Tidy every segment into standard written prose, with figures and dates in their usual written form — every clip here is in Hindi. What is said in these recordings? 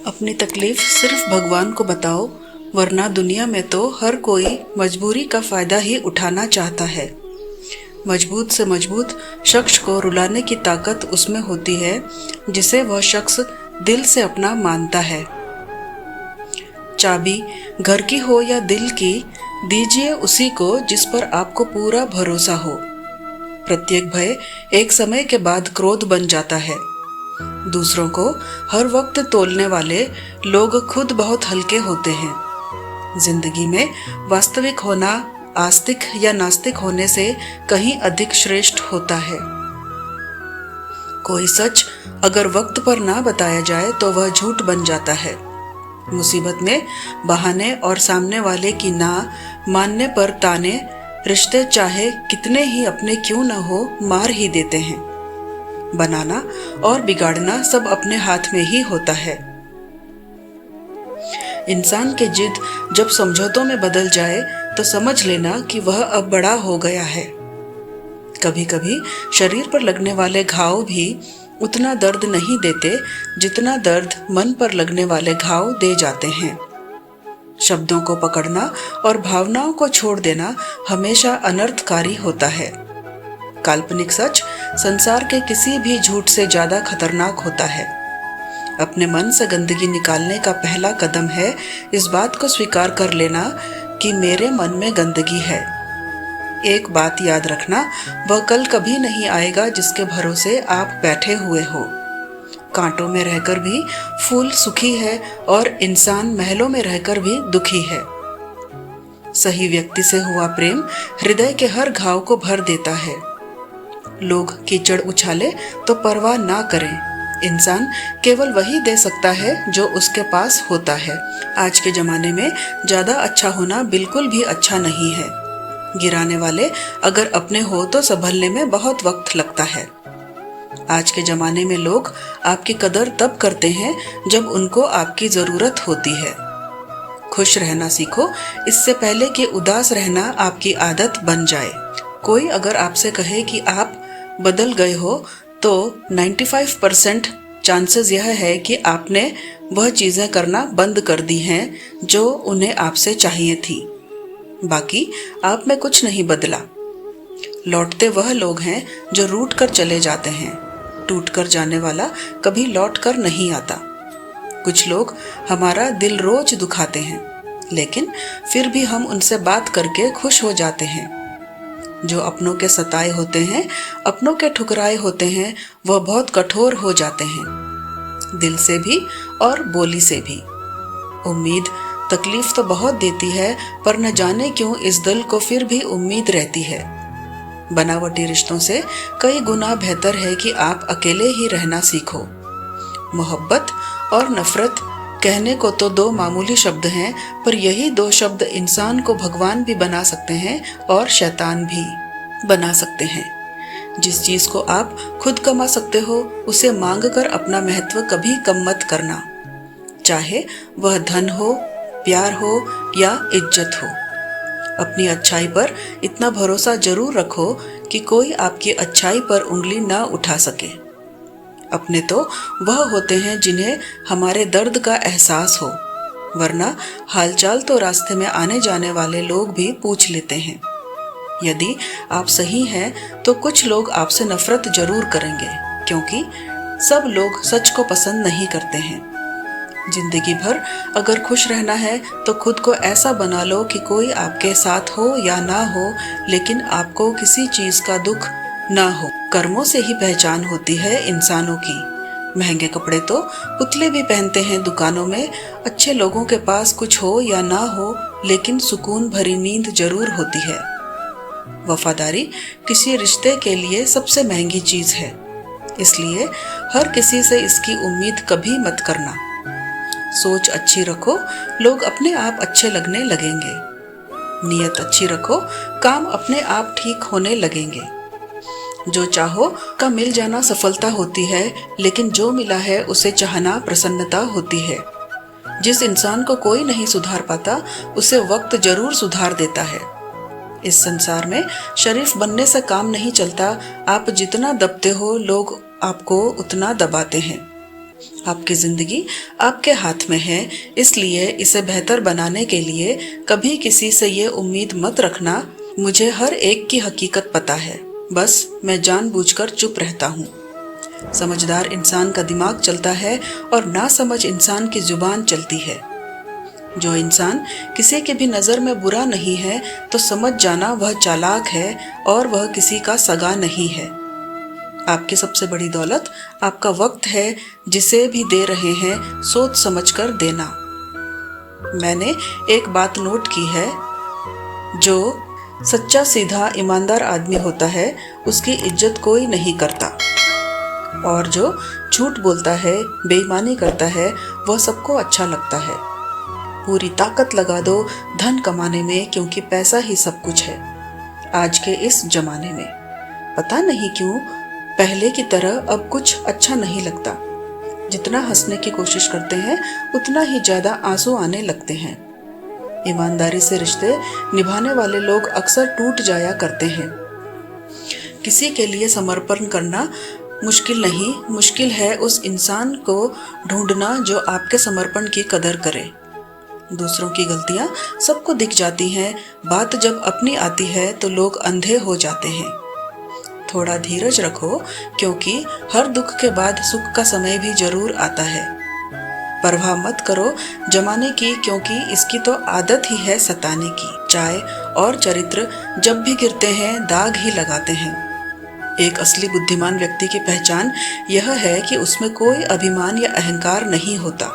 अपनी तकलीफ सिर्फ भगवान को बताओ, वरना दुनिया में तो हर कोई मजबूरी का फायदा ही उठाना चाहता है। मजबूत से मजबूत शख्स को रुलाने की ताकत उसमें होती है जिसे वह शख्स दिल से अपना मानता है। चाबी घर की हो या दिल की, दीजिए उसी को जिस पर आपको पूरा भरोसा हो। प्रत्येक भय एक समय के बाद क्रोध बन जाता है। दूसरों को हर वक्त तोलने वाले लोग खुद बहुत हल्के होते हैं। जिंदगी में वास्तविक होना आस्तिक या नास्तिक होने से कहीं अधिक श्रेष्ठ होता है। कोई सच अगर वक्त पर ना बताया जाए तो वह झूठ बन जाता है। मुसीबत में बहाने और सामने वाले की ना मानने पर ताने रिश्ते चाहे कितने ही अपने क्यों न हो मार ही देते हैं। बनाना और बिगाड़ना सब अपने हाथ में ही होता है। इंसान की जिद जब समझौतों में बदल जाए तो समझ लेना कि वह अब बड़ा हो गया है। कभी कभी शरीर पर लगने वाले घाव भी उतना दर्द नहीं देते जितना दर्द मन पर लगने वाले घाव दे जाते हैं। शब्दों को पकड़ना और भावनाओं को छोड़ देना हमेशा अनर्थकारी होता है। काल्पनिक सच संसार के किसी भी झूठ से ज्यादा खतरनाक होता है। अपने मन से गंदगी निकालने का पहला कदम है इस बात को स्वीकार कर लेना कि मेरे मन में गंदगी है। एक बात याद रखना, वह कल कभी नहीं आएगा जिसके भरोसे आप बैठे हुए हो। कांटों में रहकर भी फूल सुखी है और इंसान महलों में रहकर भी दुखी है। सही व्यक्ति से हुआ प्रेम हृदय के हर घाव को भर देता है। लोग कीचड़ उछाले तो परवाह ना करें। इंसान केवल वही दे सकता है जो उसके पास होता है। आज के जमाने में ज्यादा अच्छा होना बिल्कुल भी अच्छा नहीं है। गिराने वाले अगर अपने हो तो संभलने में बहुत वक्त लगता है। आज के जमाने में लोग आपकी कदर तब करते हैं जब उनको आपकी जरूरत होती है। खुश रहना सीखो इससे पहले कि उदास रहना आपकी आदत बन जाए। कोई अगर आपसे कहे कि आप बदल गए हो तो 95% चांसेस यह है कि आपने वह चीजें करना बंद कर दी हैं जो उन्हें आपसे चाहिए थी। बाकी आप में कुछ नहीं बदला। लौटते वह लोग हैं जो रूठ कर चले जाते हैं। टूट कर जाने वाला कभी लौट कर नहीं आता। कुछ लोग हमारा दिल रोज दुखाते हैं, लेकिन फिर भी हम उनसे बात करके खुश हो जाते हैं। जो अपनों के सताए होते हैं, अपनों के ठुकराए होते हैं, वह बहुत कठोर हो जाते हैं, दिल से भी और बोली से भी। उम्मीद तकलीफ तो बहुत देती है, पर न जाने क्यों इस दिल को फिर भी उम्मीद रहती है। बनावटी रिश्तों से कई गुना बेहतर है कि आप अकेले ही रहना सीखो। मोहब्बत और नफरत कहने को तो दो मामूली शब्द हैं, पर यही दो शब्द इंसान को भगवान भी बना सकते हैं और शैतान भी बना सकते हैं। जिस चीज को आप खुद कमा सकते हो उसे मांग कर अपना महत्व कभी कम मत करना, चाहे वह धन हो, प्यार हो या इज्जत हो। अपनी अच्छाई पर इतना भरोसा जरूर रखो कि कोई आपकी अच्छाई पर उंगली ना उठा सके। अपने तो वह होते हैं जिन्हें हमारे दर्द का एहसास हो, वरना हालचाल तो रास्ते में आने जाने वाले लोग भी पूछ लेते हैं। यदि आप सही हैं तो कुछ लोग आपसे नफरत जरूर करेंगे, क्योंकि सब लोग सच को पसंद नहीं करते हैं। जिंदगी भर अगर खुश रहना है तो खुद को ऐसा बना लो कि कोई आपके साथ हो या ना हो, लेकिन आपको किसी चीज का दुख ना हो। कर्मों से ही पहचान होती है इंसानों की। महंगे कपड़े तो पुतले भी पहनते हैं दुकानों में। अच्छे लोगों के पास कुछ हो या ना हो, लेकिन सुकून भरी नींद जरूर होती है। वफादारी किसी रिश्ते के लिए सबसे महंगी चीज है, इसलिए हर किसी से इसकी उम्मीद कभी मत करना। सोच अच्छी रखो, लोग अपने आप अच्छे लगने लगेंगे। नीयत अच्छी रखो, काम अपने आप ठीक होने लगेंगे। जो चाहो का मिल जाना सफलता होती है, लेकिन जो मिला है उसे चाहना प्रसन्नता होती है। जिस इंसान को कोई नहीं सुधार पाता उसे वक्त जरूर सुधार देता है। इस संसार में शरीफ बनने से काम नहीं चलता। आप जितना दबते हो लोग आपको उतना दबाते हैं। आपकी जिंदगी आपके हाथ में है, इसलिए इसे बेहतर बनाने के लिए कभी किसी से ये उम्मीद मत रखना मुझे हर एक की हकीकत पता है, बस मैं जानबूझकर चुप रहता हूँ। समझदार इंसान का दिमाग चलता है और नासमझ इंसान की जुबान चलती है। जो इंसान किसी की भी नज़र में बुरा नहीं है तो समझ जाना वह चालाक है और वह किसी का सगा नहीं है। आपकी सबसे बड़ी दौलत आपका वक्त है, जिसे भी दे रहे हैं सोच समझकर देना। मैंने एक बात नोट की है, जो सच्चा सीधा ईमानदार आदमी होता है उसकी इज्जत कोई नहीं करता, और जो झूठ बोलता है, बेईमानी करता है, वह सबको अच्छा लगता है। पूरी ताकत लगा दो धन कमाने में, क्योंकि पैसा ही सब कुछ है आज के इस जमाने में। पता नहीं क्यों पहले की तरह अब कुछ अच्छा नहीं लगता। जितना हंसने की कोशिश करते हैं उतना ही ज्यादा आंसू आने लगते हैं। ईमानदारी से रिश्ते निभाने वाले लोग अक्सर टूट जाया करते हैं। किसी के लिए समर्पण करना मुश्किल नहीं, मुश्किल है उस इंसान को ढूंढना जो आपके समर्पण की कदर करे। दूसरों की गलतियां सबको दिख जाती हैं, बात जब अपनी आती है तो लोग अंधे हो जाते हैं। थोड़ा धीरज रखो, क्योंकि हर दुख के बाद सुख का समय भी जरूर आता है। परवाह मत करो जमाने की, क्योंकि इसकी तो आदत ही है सताने की। चाय और चरित्र जब भी गिरते हैं दाग ही लगाते हैं। एक असली बुद्धिमान व्यक्ति की पहचान यह है कि उसमें कोई अभिमान या अहंकार नहीं होता।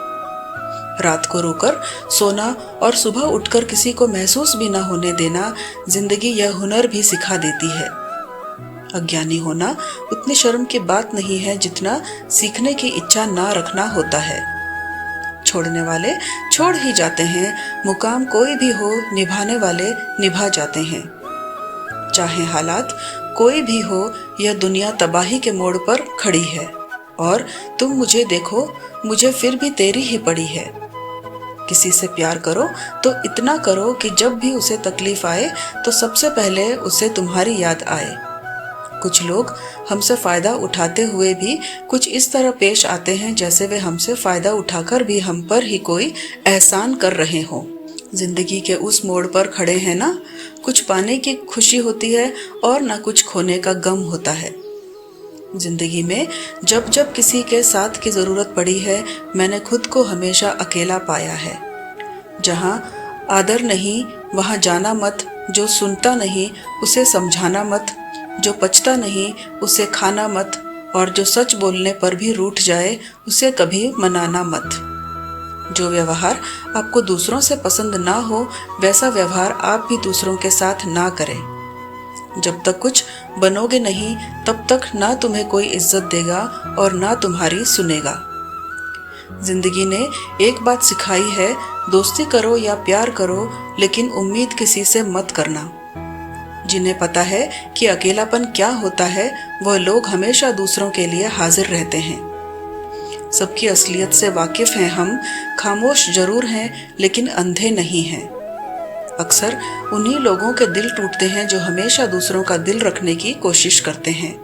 रात को रोकर सोना और सुबह उठकर किसी को महसूस भी न होने देना जिंदगी यह हुनर भी सिखा देती है। अज्ञानी होना उतनी शर्म की बात नहीं है जितना सीखने की इच्छा ना रखना होता है। छोड़ने वाले छोड़ ही जाते हैं, मुकाम कोई भी हो निभाने वाले निभा जाते हैं। चाहे हालात कोई भी हो, यह दुनिया तबाही के मोड़ पर खड़ी है, और तुम मुझे देखो, मुझे फिर भी तेरी ही पड़ी है। किसी से प्यार करो तो इतना करो कि जब भी उसे तकलीफ आए तो सबसे पहले उसे तुम्हारी याद आए। कुछ लोग हमसे फायदा उठाते हुए भी कुछ इस तरह पेश आते हैं जैसे वे हमसे फायदा उठाकर भी हम पर ही कोई एहसान कर रहे हों। जिंदगी के उस मोड़ पर खड़े हैं ना, कुछ पाने की खुशी होती है और ना कुछ खोने का गम होता है। जिंदगी में जब जब किसी के साथ की जरूरत पड़ी है, मैंने खुद को हमेशा अकेला पाया है। जहाँ आदर नहीं वहाँ जाना मत, जो सुनता नहीं उसे समझाना मत, जो पचता नहीं उसे खाना मत, और जो सच बोलने पर भी रूठ जाए उसे कभी मनाना मत। जो व्यवहार आपको दूसरों से पसंद ना हो वैसा व्यवहार आप भी दूसरों के साथ ना करें। जब तक कुछ बनोगे नहीं तब तक ना तुम्हें कोई इज्जत देगा और ना तुम्हारी सुनेगा। जिंदगी ने एक बात सिखाई है, दोस्ती करो या प्यार करो, लेकिन उम्मीद किसी से मत करना। जिन्हें पता है कि अकेलापन क्या होता है, वह लोग हमेशा दूसरों के लिए हाजिर रहते हैं। सबकी असलियत से वाकिफ हैं हम, खामोश जरूर हैं लेकिन अंधे नहीं हैं। अक्सर उन्हीं लोगों के दिल टूटते हैं जो हमेशा दूसरों का दिल रखने की कोशिश करते हैं।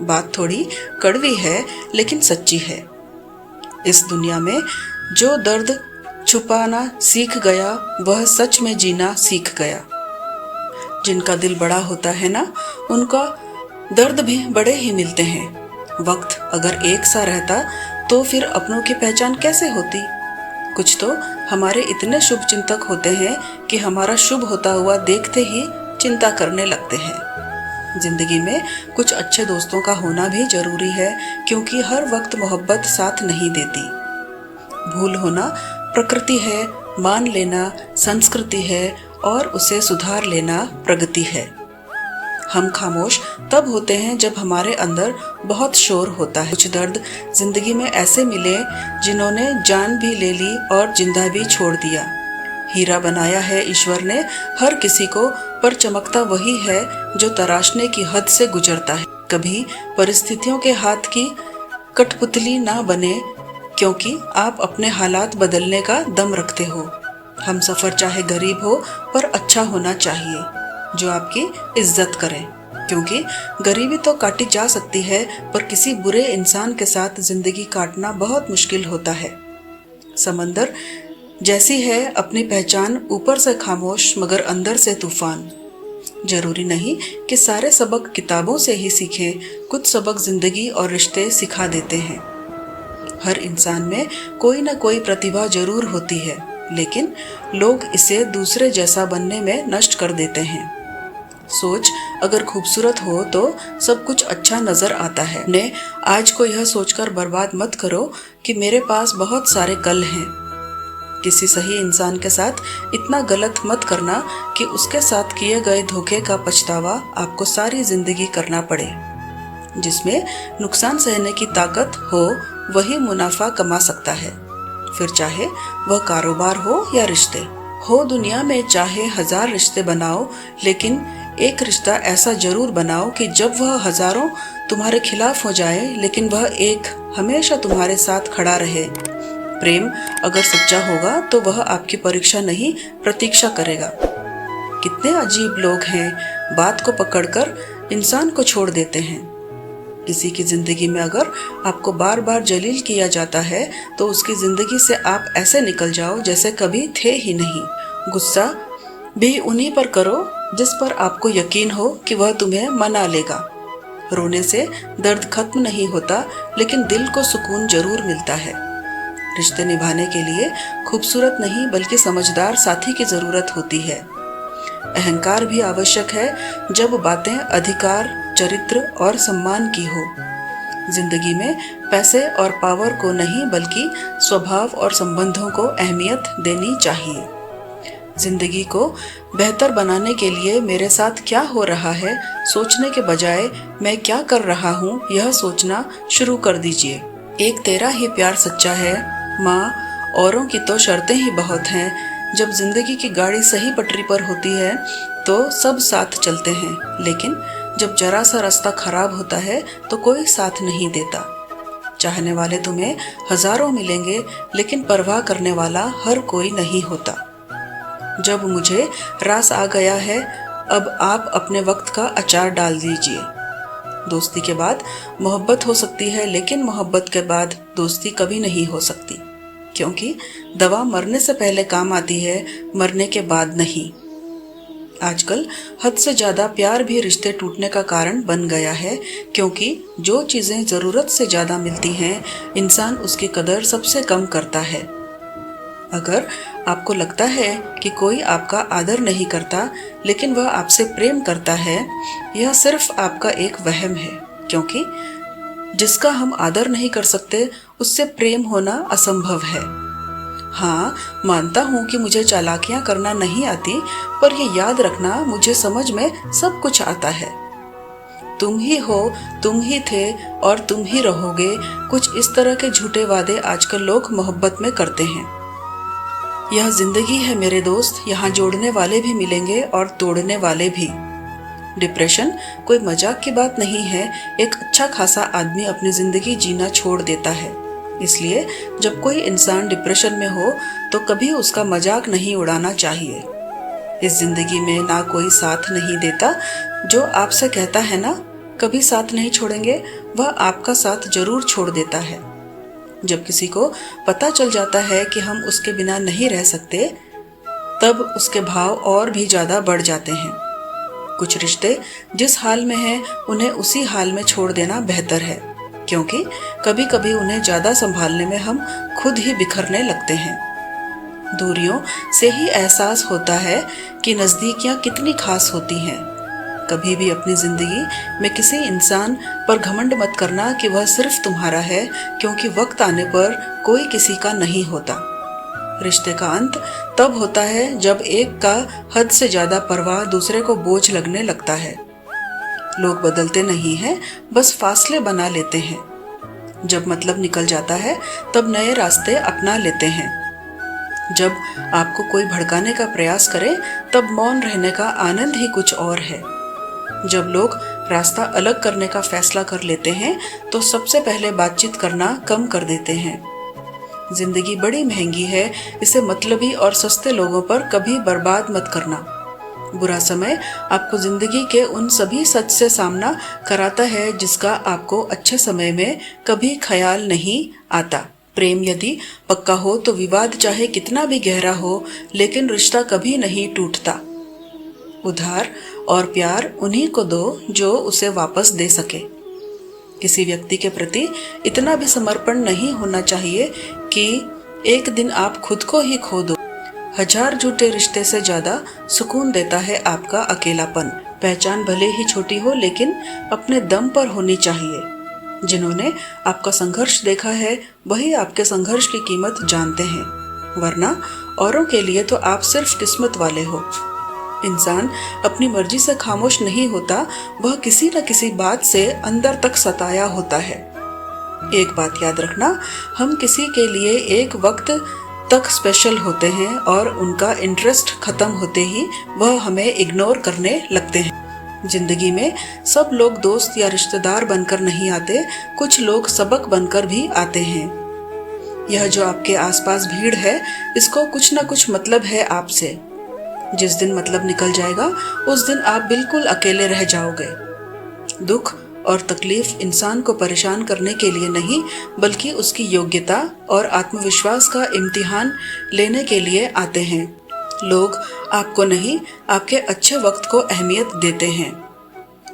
बात थोड़ी कड़वी है लेकिन सच्ची है। इस दुनिया में जो दर्द छुपाना सीख गया वह सच में जीना सीख गया। जिनका दिल बड़ा होता है ना, उनका दर्द भी बड़े ही मिलते हैं। वक्त अगर एक सा रहता तो फिर अपनों की पहचान कैसे होती। कुछ तो हमारे इतने शुभ चिंतक होते हैं कि हमारा शुभ होता हुआ देखते ही चिंता करने लगते हैं। जिंदगी में कुछ अच्छे दोस्तों का होना भी जरूरी है, क्योंकि हर वक्त मोहब्बत साथ नहीं देती। भूल होना प्रकृति है, मान लेना संस्कृति है, और उसे सुधार लेना प्रगति है। हम खामोश तब होते हैं जब हमारे अंदर बहुत शोर होता है। कुछ दर्द जिंदगी में ऐसे मिले जिन्होंने जान भी ले ली और जिंदा भी छोड़ दिया। हीरा बनाया है ईश्वर ने हर किसी को, पर चमकता वही है जो तराशने की हद से गुजरता है। कभी परिस्थितियों के हाथ की कठपुतली ना बने, क्योंकि आप अपने हालात बदलने का दम रखते हो। हम सफर चाहे गरीब हो पर अच्छा होना चाहिए, जो आपकी इज्जत करे। क्योंकि गरीबी तो काटी जा सकती है, पर किसी बुरे इंसान के साथ जिंदगी काटना बहुत मुश्किल होता है। समंदर जैसी है अपनी पहचान, ऊपर से खामोश मगर अंदर से तूफान। जरूरी नहीं कि सारे सबक किताबों से ही सीखें, कुछ सबक जिंदगी और रिश्ते सिखा देते हैं। हर इंसान में कोई ना कोई प्रतिभा जरूर होती है, लेकिन लोग इसे दूसरे जैसा बनने में नष्ट कर देते हैं। सोच अगर खूबसूरत हो तो सब कुछ अच्छा नजर आता है। ने आज को यह सोचकर बर्बाद मत करो कि मेरे पास बहुत सारे कल हैं। किसी सही इंसान के साथ इतना गलत मत करना कि उसके साथ किए गए धोखे का पछतावा आपको सारी जिंदगी करना पड़े। जिसमें नुकसान सहने की ताकत हो वही मुनाफा कमा सकता है, फिर चाहे वह कारोबार हो या रिश्ते हो। दुनिया में चाहे 1000 रिश्ते बनाओ, लेकिन एक रिश्ता ऐसा जरूर बनाओ कि जब वह हजारों तुम्हारे खिलाफ हो जाए, लेकिन वह एक हमेशा तुम्हारे साथ खड़ा रहे। प्रेम अगर सच्चा होगा तो वह आपकी परीक्षा नहीं, प्रतीक्षा करेगा। कितने अजीब लोग हैं, बात को पकड़कर इंसान को छोड़ देते हैं। किसी की जिंदगी में अगर आपको बार बार जलील किया जाता है तो उसकी जिंदगी से आप ऐसे निकल जाओ जैसे कभी थे ही नहीं। गुस्सा भी उन्हीं पर करो जिस पर आपको यकीन हो कि वह तुम्हें मना लेगा। रोने से दर्द खत्म नहीं होता, लेकिन दिल को सुकून जरूर मिलता है। रिश्ते निभाने के लिए खूबसूरत नहीं बल्कि समझदार साथी की जरूरत होती है। अहंकार भी आवश्यक है जब बातें अधिकार, चरित्र और सम्मान की हो। जिंदगी में पैसे और पावर को नहीं बल्कि स्वभाव और संबंधों को अहमियत देनी चाहिए। जिंदगी को बेहतर बनाने के लिए मेरे साथ क्या हो रहा है सोचने के बजाय मैं क्या कर रहा हूँ यह सोचना शुरू कर दीजिए। एक तेरा ही प्यार सच्चा है माँ, औरों की तो शर्तें ही बहुत हैं। जब जिंदगी की गाड़ी सही पटरी पर होती है तो सब साथ चलते हैं, लेकिन जब जरा सा रास्ता खराब होता है तो कोई साथ नहीं देता। चाहने वाले तुम्हें हजारों मिलेंगे, लेकिन परवाह करने वाला हर कोई नहीं होता। जब मुझे रास आ गया है, अब आप अपने वक्त का अचार डाल दीजिए। दोस्ती के बाद मोहब्बत हो सकती है, लेकिन मोहब्बत के बाद दोस्ती कभी नहीं हो सकती, क्योंकि दवा मरने से पहले काम आती है, मरने के बाद नहीं। आजकल हद से ज्यादा प्यार भी रिश्ते टूटने का कारण बन गया है, क्योंकि जो चीजें जरूरत से ज्यादा मिलती हैं, इंसान उसकी कदर सबसे कम करता है। अगर आपको लगता है कि कोई आपका आदर नहीं करता, लेकिन वह आपसे प्रेम करता है, यह सिर्फ आपका एक वहम है, क्योंकि जिसका हम आदर नहीं कर सकते उससे प्रेम होना असंभव है। हाँ, मानता हूँ कि मुझे चालाकियां करना नहीं आती, पर यह याद रखना मुझे समझ में सब कुछ आता है। तुम ही हो, तुम ही थे और तुम ही रहोगे, कुछ इस तरह के झूठे वादे आजकल लोग मोहब्बत में करते हैं। यह जिंदगी है मेरे दोस्त, यहाँ जोड़ने वाले भी मिलेंगे और तोड़ने वाले भी। डिप्रेशन कोई मजाक की बात नहीं है। एक अच्छा खासा आदमी अपनी जिंदगी जीना छोड़ देता है। इसलिए जब कोई इंसान डिप्रेशन में हो तो कभी उसका मजाक नहीं उड़ाना चाहिए। इस जिंदगी में ना कोई साथ नहीं देता। जो आपसे कहता है ना कभी साथ नहीं छोड़ेंगे, वह आपका साथ जरूर छोड़ देता है। जब किसी को पता चल जाता है कि हम उसके बिना नहीं रह सकते, तब उसके भाव और भी ज्यादा बढ़ जाते हैं। कुछ रिश्ते जिस हाल में हैं, उन्हें उसी हाल में छोड़ देना बेहतर है, क्योंकि कभी कभी उन्हें ज्यादा संभालने में हम खुद ही बिखरने लगते हैं। दूरियों से ही एहसास होता है कि नजदीकियां कितनी खास होती हैं। कभी भी अपनी जिंदगी में किसी इंसान पर घमंड मत करना कि वह सिर्फ तुम्हारा है, क्योंकि वक्त आने पर कोई किसी का नहीं होता। रिश्ते का अंत तब होता है जब एक का हद से ज्यादा परवाह दूसरे को बोझ लगने लगता है। लोग बदलते नहीं हैं, बस फासले बना लेते हैं। जब मतलब निकल जाता है तब नए रास्ते अपना लेते हैं। जब आपको कोई भड़काने का प्रयास करे तब मौन रहने का आनंद ही कुछ और है। जब लोग रास्ता अलग करने का फैसला कर लेते हैं तो सबसे पहले बातचीत करना कम कर देते हैं। जिंदगी बड़ी महंगी है, इसे मतलबी और सस्ते लोगों पर कभी बर्बाद मत करना। बुरा समय आपको जिंदगी के उन सभी सच से सामना कराता है जिसका आपको अच्छे समय में कभी ख्याल नहीं आता। प्रेम यदि पक्का हो तो विवाद चाहे कितना भी गहरा हो, लेकिन रिश्ता कभी नहीं टूटता। उधार और प्यार उन्हीं को दो जो उसे वापस दे सके। किसी व्यक्ति के प्रति इतना भी समर्पण नहीं होना चाहिए कि एक दिन आप खुद को ही खो दो। 1000 झूठे रिश्ते से ज्यादा सुकून देता है आपका अकेलापन। पहचान भले ही छोटी हो, लेकिन अपने दम पर होनी चाहिए। जिन्होंने आपका संघर्ष देखा है वही आपके संघर्ष की कीमत जानते हैं, वरना औरों के लिए तो आप सिर्फ किस्मत वाले हो। इंसान अपनी मर्जी से खामोश नहीं होता, वह किसी न किसी बात से अंदर तक सताया होता है। एक बात याद रखना, हम किसी के लिए एक वक्त तक स्पेशल होते हैं और उनका इंटरेस्ट खत्म होते ही वह हमें इग्नोर करने लगते हैं। जिंदगी में सब लोग दोस्त या रिश्तेदार बनकर नहीं आते, कुछ लोग सबक बनकर भी आते हैं। यह जो आपके आसपास भीड़ है, इसको कुछ न कुछ मतलब है आपसे। जिस दिन मतलब निकल जाएगा उस दिन आप बिल्कुल अकेले रह जाओगे। दुख और तकलीफ इंसान को परेशान करने के लिए नहीं, बल्कि उसकी योग्यता और आत्मविश्वास का इम्तिहान लेने के लिए आते हैं। लोग आपको नहीं, आपके अच्छे वक्त को अहमियत देते हैं।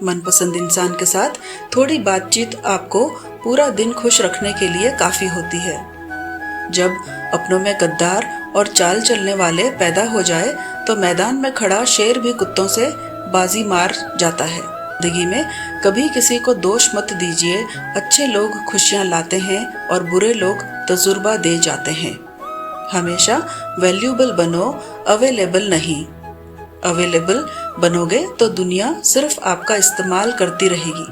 मनपसंद इंसान के साथ थोड़ी बातचीत आपको पूरा दिन खुश रखने के लिए काफी होती है। जब अपनों में गद्दार और चाल चलने वाले पैदा हो जाए तो मैदान में खड़ा शेर भी कुत्तों से बाजी मार जाता है। जिंदगी में कभी किसी को दोष मत दीजिए। अच्छे लोग खुशियां लाते हैं और बुरे लोग तजुर्बा दे जाते हैं। हमेशा वैल्यूएबल बनो, अवेलेबल नहीं। अवेलेबल बनोगे तो दुनिया सिर्फ आपका इस्तेमाल करती रहेगी।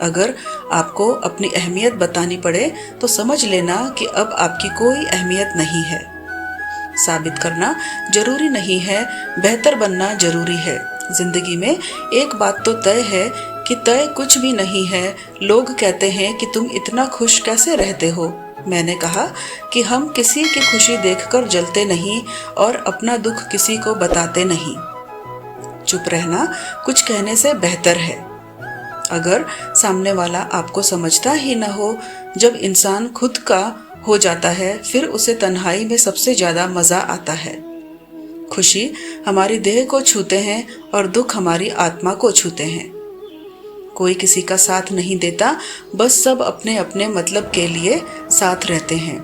अगर आपको अपनी अहमियत बतानी पड़े तो समझ लेना कि अब आपकी कोई अहमियत नहीं है। साबित करना जरूरी नहीं है, बेहतर बनना जरूरी है। जिंदगी में एक बात तो तय है कि तय कुछ भी नहीं है। लोग कहते हैं कि तुम इतना खुश कैसे रहते हो। मैंने कहा कि हम किसी की खुशी देखकर जलते नहीं और अपना दुख किसी को बताते नहीं। चुप रहना कुछ कहने से बेहतर है। अगर सामने वाला आपको समझता ही न हो, जब इंसान खुद का हो जाता है फिर उसे तन्हाई में सबसे ज्यादा मजा आता है। खुशी हमारी देह को छूते हैं और दुख हमारी आत्मा को छूते हैं। कोई किसी का साथ नहीं देता, बस सब अपने अपने मतलब के लिए साथ रहते हैं।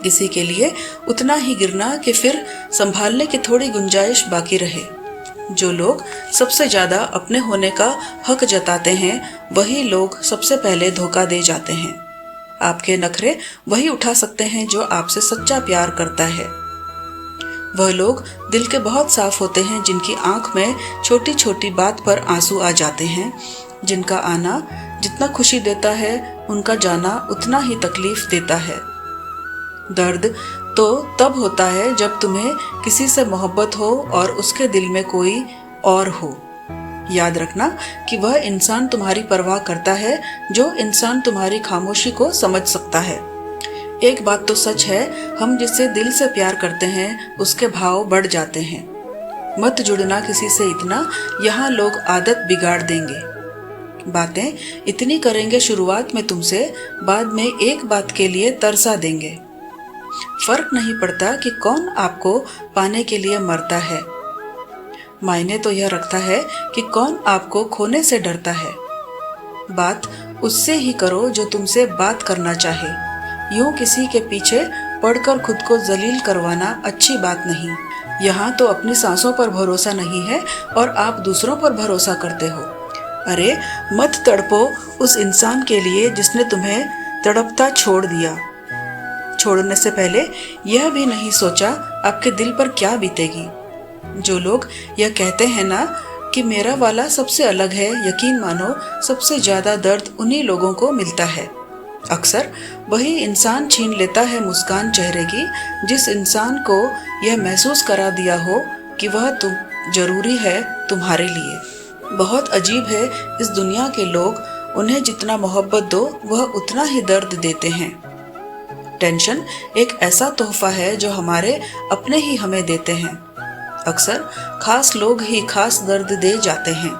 किसी के लिए उतना ही गिरना कि फिर संभालने की थोड़ी गुंजाइश बाकी रहे। जो लोग सबसे ज्यादा अपने होने का हक जताते हैं वही लोग सबसे पहले धोखा दे जाते हैं। आपके नखरे वही उठा सकते हैं जो आपसे सच्चा प्यार करता है। वह लोग दिल के बहुत साफ होते हैं जिनकी आंख में छोटी छोटी बात पर आंसू आ जाते हैं। जिनका आना जितना खुशी देता है उनका जाना उतना ही तकलीफ देता है। दर्द तो तब होता है जब तुम्हें किसी से मोहब्बत हो और उसके दिल में कोई और हो। याद रखना कि वह इंसान तुम्हारी परवाह करता है जो इंसान तुम्हारी खामोशी को समझ सकता है। एक बात तो सच है, हम जिससे दिल से प्यार करते हैं उसके भाव बढ़ जाते हैं। मत जुड़ना किसी से इतना, यहाँ लोग आदत बिगाड़ देंगे। बातें इतनी करेंगे शुरुआत में तुमसे, बाद में एक बात के लिए तरसा देंगे। फर्क नहीं पड़ता कि कौन आपको पाने के लिए मरता है, मायने तो यह रखता है कि कौन आपको खोने से डरता है। बात उससे ही करो जो तुमसे बात करना चाहे। यूं किसी के पीछे पड़कर खुद को जलील करवाना अच्छी बात नहीं। यहाँ तो अपनी सांसों पर भरोसा नहीं है और आप दूसरों पर भरोसा करते हो। अरे मत तड़पो उस इंसान के लिए जिसने तुम्हें तड़पता छोड़ दिया। छोड़ने से पहले यह भी नहीं सोचा आपके दिल पर क्या बीतेगी। जो लोग यह कहते हैं ना कि मेरा वाला सबसे अलग है, यकीन मानो सबसे ज्यादा दर्द उन्हीं लोगों को मिलता है। अक्सर वही इंसान छीन लेता है मुस्कान चेहरे की जिस इंसान को यह महसूस करा दिया हो कि वह तुम जरूरी है तुम्हारे लिए। बहुत अजीब है इस दुनिया के लोग, उन्हें जितना मोहब्बत दो वह उतना ही दर्द देते हैं। टेंशन एक ऐसा तोहफा है जो हमारे अपने ही हमें देते हैं। अक्सर खास लोग ही खास दर्द दे जाते हैं।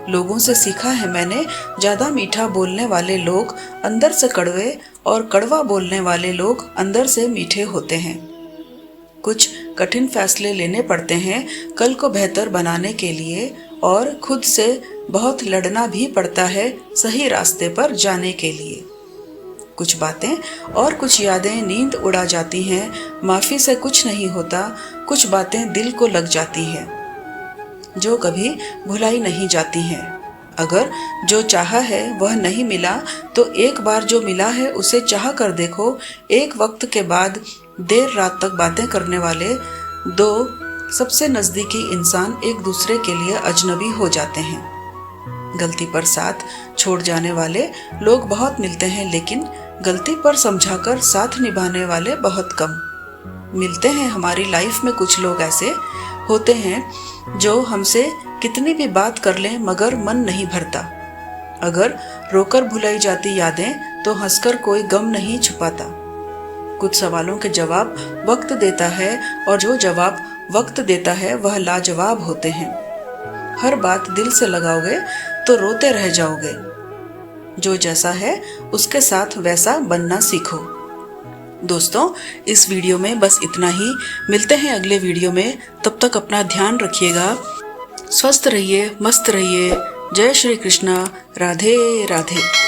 लोगों से सीखा है मैंने, ज्यादा मीठा बोलने वाले लोग अंदर से कड़वे और कड़वा बोलने वाले लोग अंदर से मीठे होते हैं। कुछ कठिन फैसले लेने पड़ते हैं कल को बेहतर बनाने के लिए, और खुद से बहुत लड़ना भी पड़ता है सही रास्ते पर जाने के लिए। कुछ बातें और कुछ यादें नींद उड़ा जाती हैं, माफी से कुछ नहीं होता, कुछ बातें दिल को लग जाती हैं जो कभी भुलाई नहीं जाती हैं। अगर जो चाहा है वह नहीं मिला तो एक बार जो मिला है उसे चाह कर देखो। एक वक्त के बाद देर रात तक बातें करने वाले दो सबसे नजदीकी इंसान एक दूसरे के लिए अजनबी हो जाते हैं। गलती पर साथ छोड़ जाने वाले लोग बहुत मिलते हैं, लेकिन गलती पर समझाकर साथ निभाने वाले बहुत कम मिलते हैं। हमारी लाइफ में कुछ लोग ऐसे होते हैं जो हमसे कितनी भी बात कर लें मगर मन नहीं भरता। अगर रोकर भुलाई जाती यादें तो हंसकर कोई गम नहीं छुपाता। कुछ सवालों के जवाब वक्त देता है, और जो जवाब वक्त देता है वह लाजवाब होते हैं। हर बात दिल से लगाओगे तो रोते रह जाओगे। जो जैसा है उसके साथ वैसा बनना सीखो। दोस्तों, इस वीडियो में बस इतना ही। मिलते हैं अगले वीडियो में। तब तक अपना ध्यान रखिएगा। स्वस्थ रहिए, मस्त रहिए। जय श्री कृष्णा। राधे राधे।